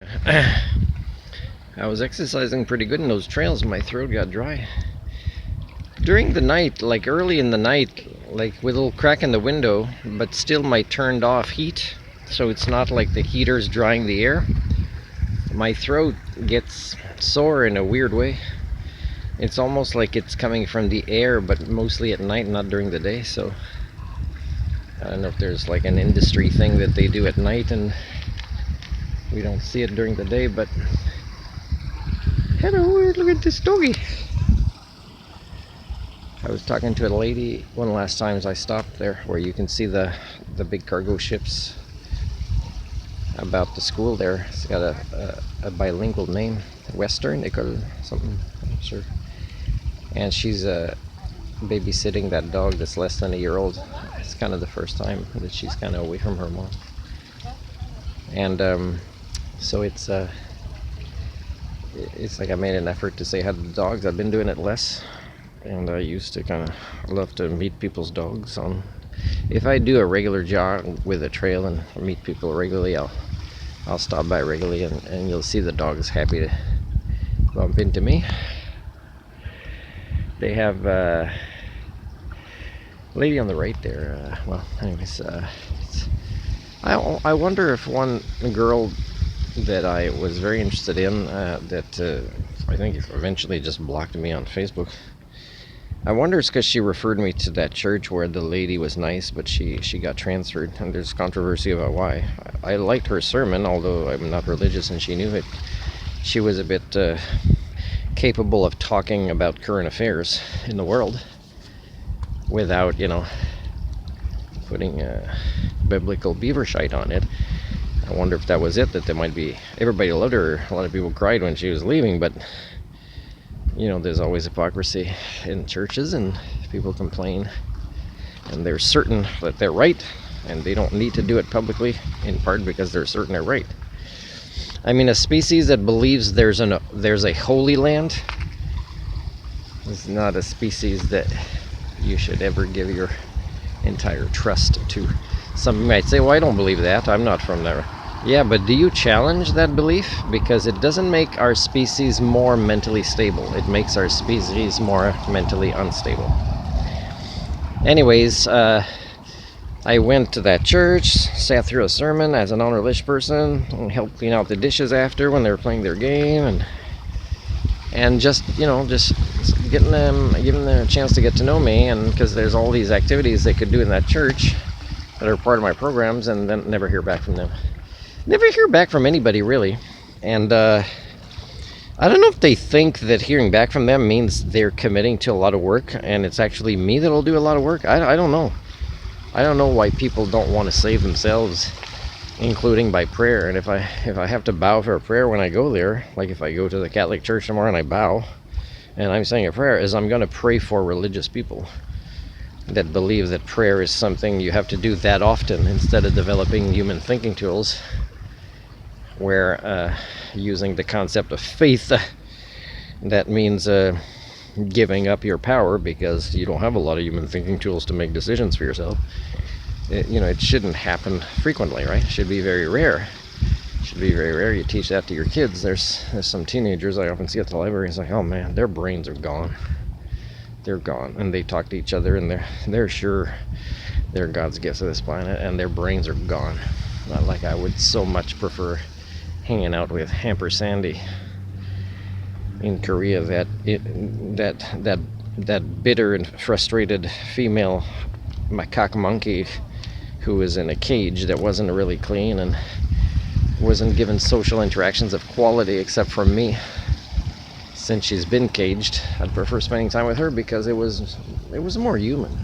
I was exercising pretty good in those trails and my throat got dry. During the night, like early in the night, like with a little crack in the window, but still my turned off heat, so it's not like the heater's drying the air. My throat gets sore in a weird way. It's almost like it's coming from the air, but mostly at night, not during the day. So I don't know if there's like an industry thing that they do at night and we don't see it during the day, but hello, look at this doggy. I was talking to a lady one last time as I stopped there, where you can see the big cargo ships, about the school there. It's got a bilingual name, Western École, something, I'm not sure. And she's babysitting that dog that's less than a year old. It's kind of the first time that she's kind of away from her mom. And so it's like I made an effort to say hi to the dogs. I've been doing it less, and I used to kind of love to meet people's dogs. If I do a regular jog with a trail and meet people regularly, I'll stop by regularly, and you'll see the dogs happy to bump into me. They have a lady on the right there. Well, anyways, I wonder if one girl that I was very interested in, that I think eventually just blocked me on Facebook. I wonder it's because she referred me to that church where the lady was nice, but she got transferred, and there's controversy about why. I liked her sermon, although I'm not religious and she knew it. She was a bit capable of talking about current affairs in the world without, putting biblical beaver shite on it. I wonder if that was it, that there might be, everybody loved her, a lot of people cried when she was leaving, but there's always hypocrisy in churches, and people complain, and they're certain that they're right, and they don't need to do it publicly, in part because they're certain they're right. I mean, a species that believes there's a holy land is not a species that you should ever give your entire trust to. Some might say, well, I don't believe that, I'm not from there. Yeah, but do you challenge that belief? Because it doesn't make our species more mentally stable. It makes our species more mentally unstable. Anyways, I went to that church, sat through a sermon as a non-religious person, and helped clean out the dishes after when they were playing their game, and just giving them a chance to get to know me, and because there's all these activities they could do in that church that are part of my programs, and then never hear back from them. Never hear back from anybody, really. And I don't know if they think that hearing back from them means they're committing to a lot of work, and it's actually me that'll do a lot of work. I don't know. I don't know why people don't want to save themselves, including by prayer. And if I have to bow for a prayer when I go there, like if I go to the Catholic Church tomorrow and I bow, and I'm saying a prayer, is I'm going to pray for religious people that believe that prayer is something you have to do that often, instead of developing human thinking tools, where using the concept of faith, that means giving up your power because you don't have a lot of human thinking tools to make decisions for yourself. It shouldn't happen frequently, right? It should be very rare. It should be very rare. You teach that to your kids. There's some teenagers I often see at the library. It's like, oh man, their brains are gone. They're gone, and they talk to each other, and they're sure they're God's gifts to this planet, and their brains are gone. Not like I would so much prefer hanging out with Hamper Sandy in Korea, that bitter and frustrated female macaque monkey who was in a cage that wasn't really clean and wasn't given social interactions of quality except from me. Since she's been caged, I'd prefer spending time with her because it was more human.